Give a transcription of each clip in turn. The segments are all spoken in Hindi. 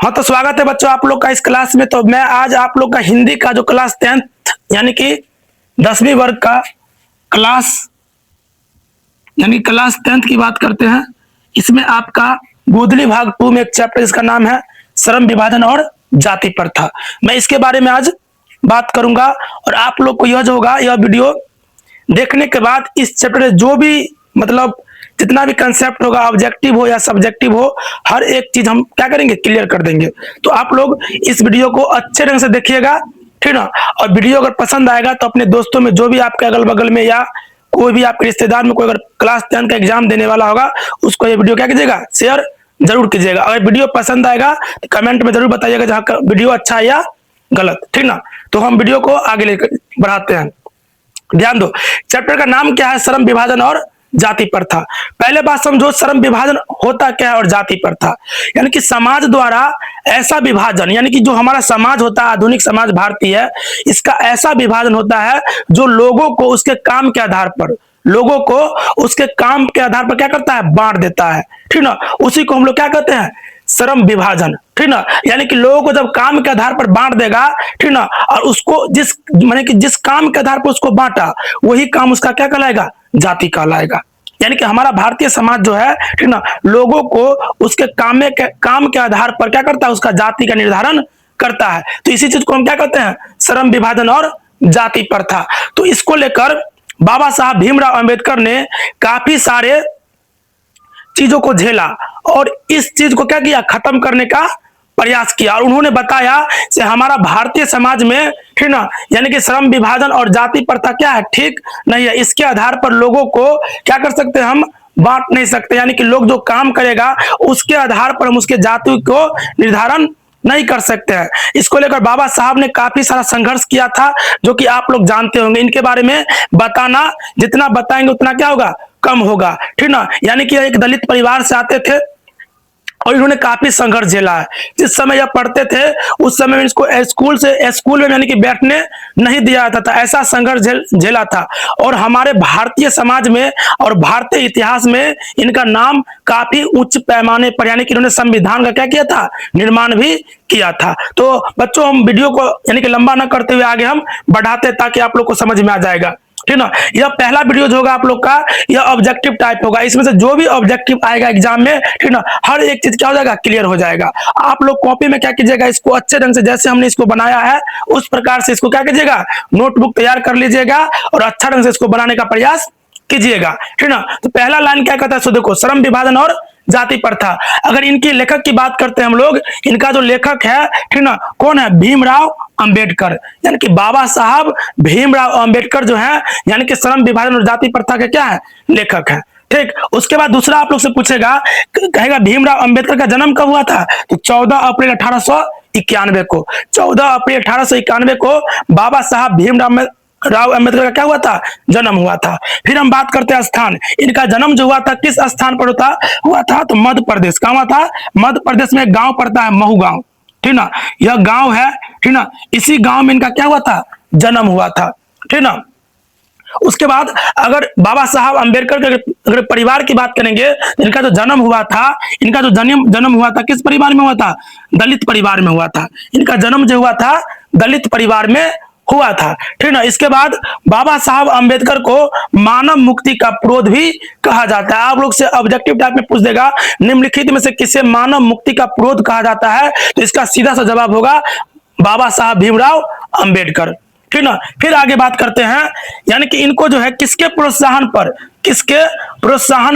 हाँ, तो स्वागत है बच्चों आप लोग का इस क्लास में। तो मैं आज आप लोग का हिंदी का जो क्लास 10th यानी कि 10वीं वर्ग का क्लास यानी क्लास 10th की बात करते हैं। इसमें आपका गोधली भाग 2 में एक चैप्टर इसका नाम है श्रम विभाजन और जाति प्रथा। मैं इसके बारे में आज बात करूंगा और आप लोग को यह जो होगा यह वीडियो देखने के बाद इस चैप्टर जो भी मतलब जितना भी कंसेप्ट होगा ऑब्जेक्टिव हो या सब्जेक्टिव हो हर एक चीज हम क्या करेंगे क्लियर कर देंगे। तो आप लोग इस वीडियो को अच्छे ढंग से देखिएगा, ठीक ना। और वीडियो अगर पसंद आएगा तो अपने दोस्तों में जो भी आपके अगल बगल में या कोई भी आपके रिश्तेदार में कोई अगर क्लास 10 का एग्जाम देने वाला होगा उसको ये वीडियो क्या कीजिएगा शेयर जरूर कीजिएगा। अगर वीडियो पसंद आएगा तो कमेंट में जरूर बताइएगा जहाँ का वीडियो अच्छा है या गलत, ठीक ना। तो हम वीडियो को आगे लेकर बढ़ाते हैं। ध्यान दो, चैप्टर का नाम क्या है श्रम विभाजन और जाति प्रथा। पहले बात समझो श्रम विभाजन होता क्या है और जाति प्रथा यानी कि समाज द्वारा ऐसा विभाजन यानी कि जो हमारा समाज होता है आधुनिक समाज भारतीय है इसका ऐसा विभाजन होता है जो लोगों को उसके काम के आधार पर क्या करता है बांट देता है, ठीक ना। उसी को हम लोग क्या कहते हैं श्रम विभाजन, ठीक ना। यानी कि लोगों को जब काम के आधार पर बांट देगा, ठीक ना, और उसको जिस काम के आधार पर उसको बांटा वही काम उसका क्या कहलाएगा जाति कहलाएगा। यानी कि हमारा भारतीय समाज जो है, ठीक ना, लोगों को उसके काम के आधार पर क्या करता है उसका जाति का निर्धारण करता है। तो इसी चीज को हम क्या कहते हैं श्रम विभाजन और जाति प्रथा। तो इसको लेकर बाबा साहब भीमराव अंबेडकर ने काफी सारे चीजों को झेला और इस चीज को क्या किया खत्म करने का प्रयास किया। और उन्होंने बताया कि हमारा भारतीय समाज में, ठीक ना, यानी कि श्रम विभाजन और जाति प्रथा क्या है ठीक नहीं है। इसके आधार पर लोगों को क्या कर सकते हैं हम बांट नहीं सकते। यानी कि लोग जो काम करेगा उसके आधार पर हम उसके जाति को निर्धारण नहीं कर सकते हैं। इसको लेकर बाबा साहब ने काफी सारा संघर्ष किया था जो कि आप लोग जानते होंगे। इनके बारे में बताना जितना बताएंगे उतना क्या होगा कम होगा, ठीक ना। यानी कि एक दलित परिवार से आते थे और इन्होंने काफी संघर्ष झेला है। जिस समय यह पढ़ते थे उस समय में इसको स्कूल में यानी कि बैठने नहीं दिया जाता था, ऐसा संघर्ष झेला था। और हमारे भारतीय समाज में और भारतीय इतिहास में इनका नाम काफी उच्च पैमाने पर यानी कि इन्होंने संविधान का क्या किया था निर्माण भी किया था। तो बच्चों हम वीडियो को यानी कि लंबा ना करते हुए आगे हम बढ़ाते ताकि आप लोग को समझ में आ जाएगा, ठीक ना। यह पहला वीडियो जो होगा आप लोग का यह ऑब्जेक्टिव टाइप होगा। इसमें से जो भी ऑब्जेक्टिव आएगा एग्जाम में, ठीक ना, हर एक चीज क्या हो जाएगा क्लियर हो जाएगा। आप लोग कॉपी में क्या कीजिएगा इसको अच्छे ढंग से जैसे हमने इसको बनाया है उस प्रकार से इसको क्या कीजिएगा नोटबुक तैयार कर लीजिएगा और अच्छा ढंग से इसको बनाने का प्रयास कीजिएगा, ठीक ना। तो पहला लाइन क्या कहता है सो देखो श्रम विभाजन और जाति प्रथा। अगर इनकी लेखक की बात करते हैं हम लोग, इनका जो लेखक है, ठीक ना, कौन है भीमराव अंबेडकर। यानी कि बाबा साहब भीमराव अंबेडकर जो है यानी कि श्रम विभाजन और जाति प्रथा के क्या है लेखक है, ठीक। उसके बाद दूसरा आप लोग से पूछेगा कहेगा भीमराव अंबेडकर का जन्म कब हुआ था तो 14 अप्रैल 1891 को 14 अप्रैल 1891 को बाबा साहब भीमराव अंबेडकर का क्या हुआ था जन्म हुआ था। फिर हम बात करते हैं स्थान, इनका जन्म जो हुआ था किस स्थान पर हुआ था तो मध्य प्रदेश। कहाँ हुआ था मध्य प्रदेश में एक गांव पड़ता है महू गांव, ठीक ना, यह गांव है, ठीक ना। इसी गांव में इनका क्या हुआ था जन्म हुआ था, ठीक ना। उसके बाद अगर बाबा साहब अंबेडकर के अगर परिवार की बात करेंगे इनका जो जन्म हुआ था इनका जो जन्म हुआ था किस परिवार में हुआ था दलित परिवार में हुआ था। इनका जन्म जो हुआ था दलित परिवार में हुआ था, ठीक ना। इसके बाद बाबा साहब अंबेडकर को मानव मुक्ति का पुरोध भी कहा जाता है। आप लोग से ऑब्जेक्टिव टाइप में पूछ देगा निम्नलिखित में से किसे मानव मुक्ति का पुरोध कहा जाता है तो इसका सीधा सा जवाब होगा बाबा साहब भीमराव अंबेडकर, ठीक ना। फिर आगे बात करते हैं यानी कि इनको जो है किसके प्रोत्साहन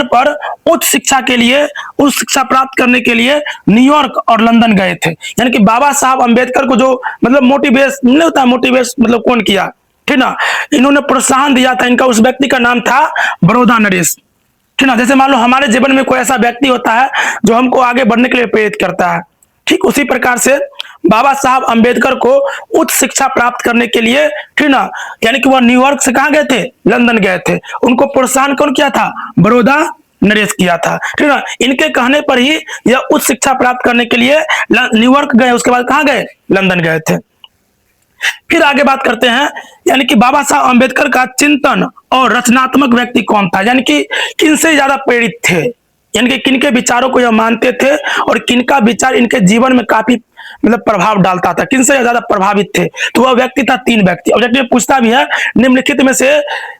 पर उच्च शिक्षा के लिए उच्च शिक्षा प्राप्त करने के लिए न्यूयॉर्क और लंदन गए थे। यानी कि बाबा साहब अंबेडकर को जो मतलब मोटिवेशन नहीं होता मोटिवेशन मतलब कौन किया, ठीक ना, इन्होंने प्रोत्साहन दिया था। इनका उस व्यक्ति का नाम था बड़ौदा नरेश, ठीक ना। जैसे मान लो हमारे जीवन में कोई ऐसा व्यक्ति होता है जो हमको आगे बढ़ने के लिए प्रेरित करता है, ठीक उसी प्रकार से बाबा साहब अंबेडकर को उच्च शिक्षा प्राप्त करने के लिए, ठीक ना, यानी कि वह न्यूयॉर्क से कहां गए थे लंदन गए थे। उनको प्रोत्साहन कौन किया था बड़ौदा नरेश किया था, ठीक ना। इनके कहने पर ही यह उच्च शिक्षा प्राप्त करने के लिए न्यूयॉर्क गए, उसके बाद कहां गए लंदन गए थे। फिर आगे बात करते हैं यानी कि बाबा साहब अंबेडकर का चिंतन और रचनात्मक व्यक्ति कौन था, यानी कि किनसे ज्यादा प्रेरित थे यानी कि किनके विचारों को यह मानते थे और किनका विचार इनके जीवन में काफी मतलब प्रभाव डालता था, किनसे ज्यादा प्रभावित थे। तो वह व्यक्ति था, 3 व्यक्ति। ऑब्जेक्टिव में पूछता भी है निम्नलिखित में से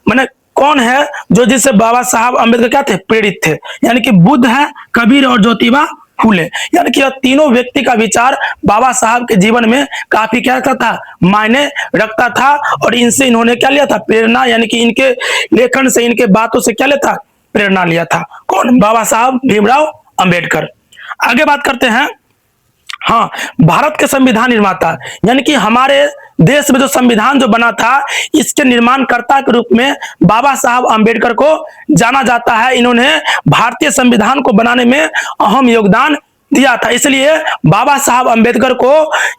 मैंने कौन है जो जिससे बाबा साहब अम्बेडकर क्या थे, प्रेरित थे। यानी कि बुद्ध है, कबीर और ज्योतिबा फूले। यानी कि यह तीनों व्यक्ति का विचार बाबा साहब के जीवन में काफी क्या रखता था, मायने रखता था। और इनसे इन्होंने क्या लिया था, प्रेरणा। यानी कि इनके लेखन से, इनके बातों से क्या लेता, प्रेरणा लिया था। कौन, बाबा साहब भीमराव अंबेडकर। आगे बात करते हैं, हाँ, भारत के संविधान निर्माता, यानी कि हमारे देश में जो संविधान जो बना था, इसके निर्माणकर्ता के रूप में बाबा साहब अंबेडकर को जाना जाता है। इन्होंने भारतीय संविधान को बनाने में अहम योगदान दिया था, इसलिए बाबा साहब अंबेडकर को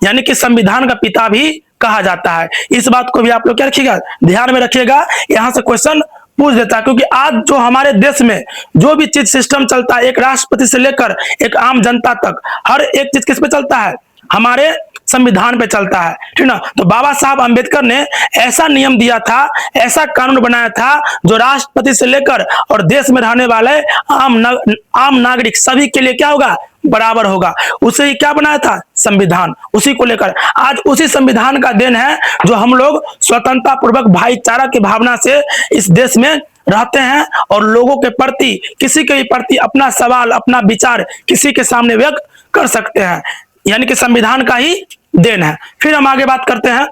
यानी कि संविधान का पिता भी कहा जाता है। इस बात को भी आप लोग क्या रखिएगा, ध्यान में रखिएगा, यहां से क्वेश्चन पूछ देता है। क्योंकि आज जो हमारे देश में जो भी चीज सिस्टम चलता है, एक राष्ट्रपति से लेकर एक आम जनता तक, हर एक चीज किस पे चलता है, हमारे संविधान पे चलता है, ठीक ना। तो बाबा साहब अंबेडकर ने ऐसा नियम दिया था, ऐसा कानून बनाया था जो राष्ट्रपति से लेकर और देश में रहने वाले आम नागरिक सभी के लिए क्या होगा, बराबर होगा। उसे ही क्या बनाया था, संविधान। उसी को लेकर आज उसी संविधान का देन है जो हम लोग स्वतंत्रता पूर्वक भाईचारा की भावना से इस देश में रहते हैं और लोगों के प्रति, किसी के भी प्रति अपना सवाल, अपना विचार किसी के सामने व्यक्त कर सकते हैं। यानी कि संविधान का ही देन है। फिर हम आगे बात करते हैं,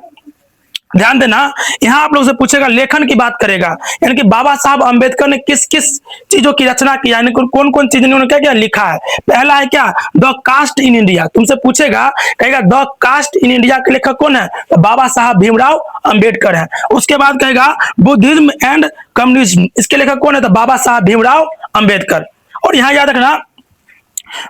ध्यान देना, यहां आप लोग से पूछेगा, लेखन की बात करेगा, यानी कि बाबा साहब अंबेडकर ने किस किस चीजों की रचना की, यानी कौन कौन चीजें उन्होंने क्या क्या लिखा है। पहला है क्या, द कास्ट इन इंडिया। तुमसे पूछेगा, कहेगा द कास्ट इन इंडिया के लेखक कौन है, तो बाबा साहब भीमराव अंबेडकर है। उसके बाद कहेगा बुद्धिज्म एंड कम्युनिज्म, इसके लेखक कौन है, तो बाबा साहब भीमराव अंबेडकर। और यहां याद रखना,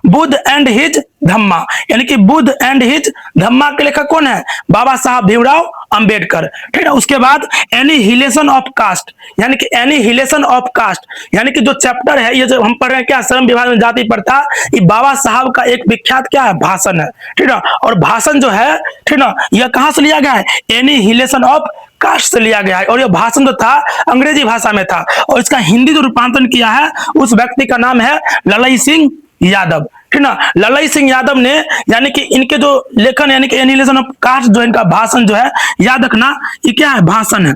बुद्ध एंड हिज धम्मा, यानी कि बुद्ध एंड हिज धम्मा के लेखक कौन है, बाबा साहब भीमराव अंबेडकर, ठीक है। उसके बाद एनिहिलेशन ऑफ कास्ट, यानी कि एनिहिलेशन ऑफ कास्ट, यानी कि जो चैप्टर है, ये जो हम पढ़ रहे हैं क्या, श्रम विभाजन जाति प्रथा, ये बाबा साहब का एक विख्यात क्या है, भाषण है, ठीक है। और भाषण जो है, ठीक है, यह कहां से लिया गया है, एनिहिलेशन ऑफ कास्ट से लिया गया है। और यह भाषण जो था अंग्रेजी भाषा में था, और इसका हिंदी जो रूपांतरण किया है उस व्यक्ति का नाम है ललई सिंह यादव, ठीक ना। ललई सिंह यादव ने, यानी कि इनके जो लेखन, यानी कि एनिहिलेशन ऑफ कास्ट जो इनका भाषण जो है, याद रखना ये क्या है, भाषण है,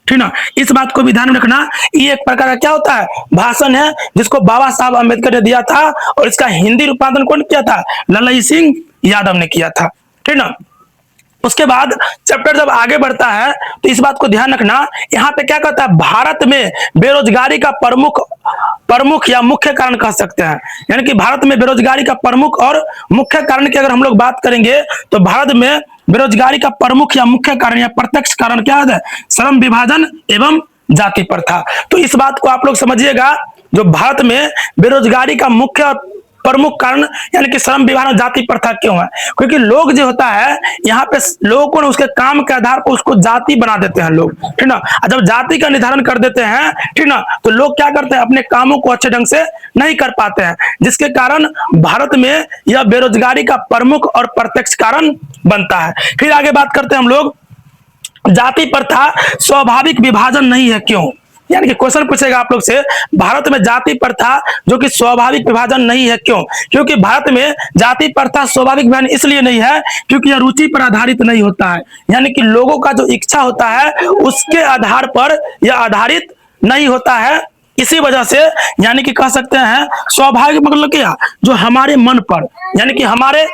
ठीक ना। इस बात को भी ध्यान में रखना, ये एक प्रकार का क्या होता है, भाषण है, जिसको बाबा साहब अंबेडकर ने दिया था और इसका हिंदी रूपांतरण कौन किया था, ललई सिंह यादव ने किया था, ठीक ना। उसके बाद चैप्टर जब आगे बढ़ता है तो इस बात को ध्यान रखना, यहाँ पे क्या कहता है, भारत में बेरोजगारी का प्रमुख या मुख्य कारण कह सकते हैं। यानी कि भारत में बेरोजगारी का प्रमुख और मुख्य कारण की अगर हम लोग बात करेंगे तो भारत में बेरोजगारी का प्रमुख या मुख्य कारण या प्रत्यक्ष कारण क्या है, श्रम विभाजन एवं जाति प्रथा। तो इस बात को आप लोग समझिएगा, जो भारत में बेरोजगारी का मुख्य प्रमुख कारण यानी कि श्रम विभाजन जाति प्रथा क्यों है, क्योंकि लोग जो होता है यहाँ पे लोगों को उसके काम के आधार पर उसको जाति बना देते हैं लोग, ठीक ना। जब जाति का निर्धारण कर देते हैं, ठीक ना, तो लोग क्या करते हैं, अपने कामों को अच्छे ढंग से नहीं कर पाते हैं, जिसके कारण भारत में यह बेरोजगारी का प्रमुख और प्रत्यक्ष कारण बनता है। फिर आगे बात करते हैं हम लोग, जाति प्रथा स्वाभाविक विभाजन नहीं है क्यों। यानी कि क्वेश्चन पूछेगा आप लोग से, भारत में जाति प्रथा जो कि स्वाभाविक विभाजन नहीं है क्यों। क्योंकि भारत में जाति प्रथा स्वाभाविक विभाजन इसलिए नहीं है क्योंकि यह रुचि पर आधारित नहीं होता है। यानी कि लोगों का जो इच्छा होता है उसके आधार पर यह आधारित नहीं होता है, इसी वजह से यानी कि कह सकते हैं स्वाभाविक मतलब क्या, जो हमारे मन पर, यानी कि हमारे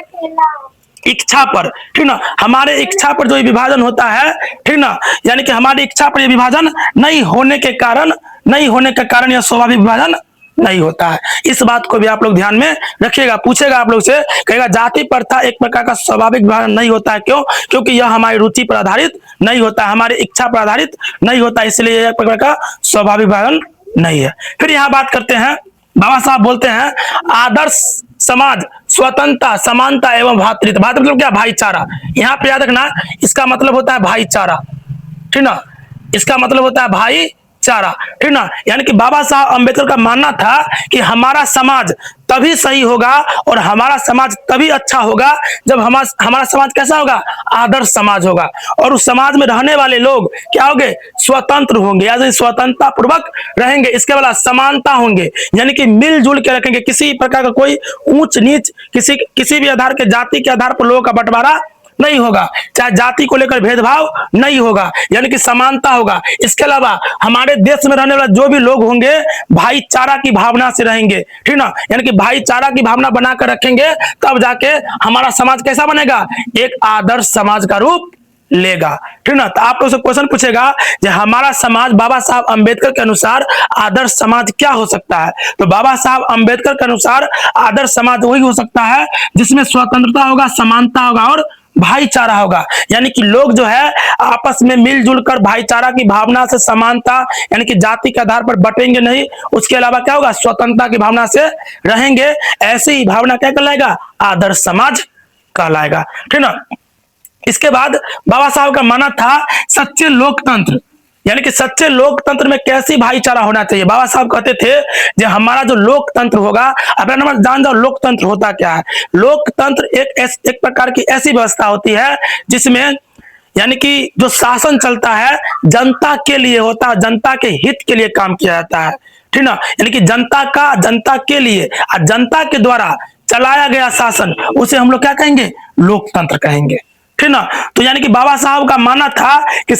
इच्छा पर, ठीक ना, हमारे इच्छा पर जो विभाजन होता है, ठीक ना, यानी कि हमारी इच्छा पर यह विभाजन नहीं होने के कारण यह स्वाभाविक विभाजन नहीं होता है। इस बात को भी आप लोग ध्यान में रखिएगा। पूछेगा आप लोग से, कहेगा जाति प्रथा एक प्रकार का स्वाभाविक विभाजन नहीं होता है क्यों, क्योंकि यह हमारी रुचि पर आधारित नहीं होता है, हमारी इच्छा पर आधारित नहीं होता, इसलिए यह एक प्रकार का स्वाभाविक विभाजन नहीं है। फिर यहाँ बात करते हैं, बाबा साहब बोलते हैं आदर्श समाज स्वतंत्रता समानता एवं भातृत्व। भातृत्व मतलब क्या, भाईचारा। यहाँ पे याद रखना इसका मतलब होता है भाईचारा, ठीक ना, इसका मतलब होता है भाईचारा। चारा, ठीक ना। यानी कि बाबा साहब अंबेडकर का मानना था कि हमारा समाज तभी सही होगा और हमारा समाज तभी अच्छा होगा जब हमारा समाज कैसा होगा, आदर्श समाज होगा, और उस समाज में रहने वाले लोग क्या होंगे, स्वतंत्र होंगे, यानी स्वतंत्रता पूर्वक रहेंगे। इसके बाद समानता होंगे, यानी कि मिलजुल के रखेंगे, किसी प्रकार का कोई ऊंच नीच, किसी भी आधार के, जाति के आधार पर लोगों का बंटवारा नहीं होगा, चाहे जाति को लेकर भेदभाव नहीं होगा, यानी कि समानता होगा। इसके अलावा हमारे देश में रहने वाले जो भी लोग होंगे भाईचारा की भावना से रहेंगे, ठीक ना, यानी कि भाईचारा की भावना बनाकर रखेंगे, तब जाके हमारा समाज कैसा बनेगा, एक आदर्श समाज का रूप लेगा, ठीक ना। तो आप लोग से क्वेश्चन पूछेगा कि हमारा समाज बाबा साहब अंबेडकर के अनुसार आदर्श समाज क्या हो सकता है, तो बाबा साहब अंबेडकर के अनुसार आदर्श समाज वही हो सकता है जिसमें स्वतंत्रता होगा, समानता होगा और भाईचारा होगा, यानी कि लोग जो है आपस में मिलजुल कर भाईचारा की भावना से, समानता यानी कि जाति के आधार पर बटेंगे नहीं, उसके अलावा क्या होगा, स्वतंत्रता की भावना से रहेंगे। ऐसी ही भावना क्या कहलाएगा, आदर्श समाज कहलाएगा, ठीक ना। इसके बाद बाबा साहब का मानना था सच्चे लोकतंत्र, यानी कि सच्चे लोकतंत्र में कैसी भाईचारा होना चाहिए। बाबा साहब कहते थे जो हमारा जो लोकतंत्र होगा, अपना नंबर जान जाओ लोकतंत्र होता क्या है। लोकतंत्र एक प्रकार की ऐसी व्यवस्था होती है जिसमें यानी कि जो शासन चलता है जनता के लिए होता है, जनता के हित के लिए काम किया जाता है, ठीक ना, यानी कि जनता के लिए जनता के द्वारा चलाया गया शासन, उसे हम लोग क्या कहेंगे, लोकतंत्र कहेंगे, ठीक ना। तो यानी कि बाबा साहब का मानना था कि